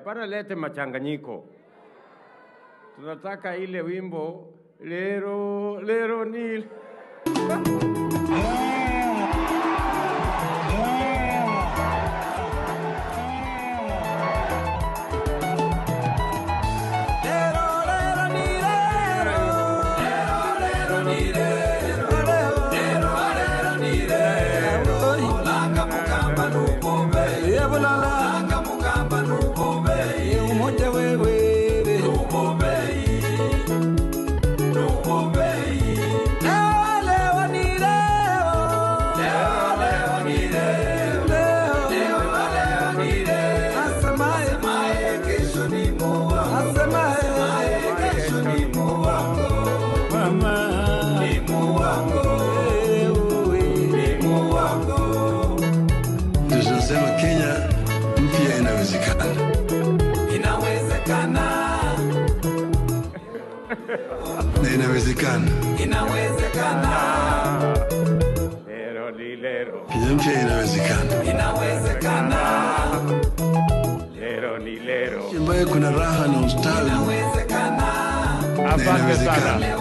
hapana lete machanganyiko. Tunataka ile wimbo lero lero ni tunasema Kenya mpya inawezekana. Inawezekana. Na inawezekana. Inawezekana. lero ni lero. Kenya mpya inawezekana. Inawezekana. Lero ni lero. Ambayo kuna raha na ustawi. Inawezekana. Asante sana.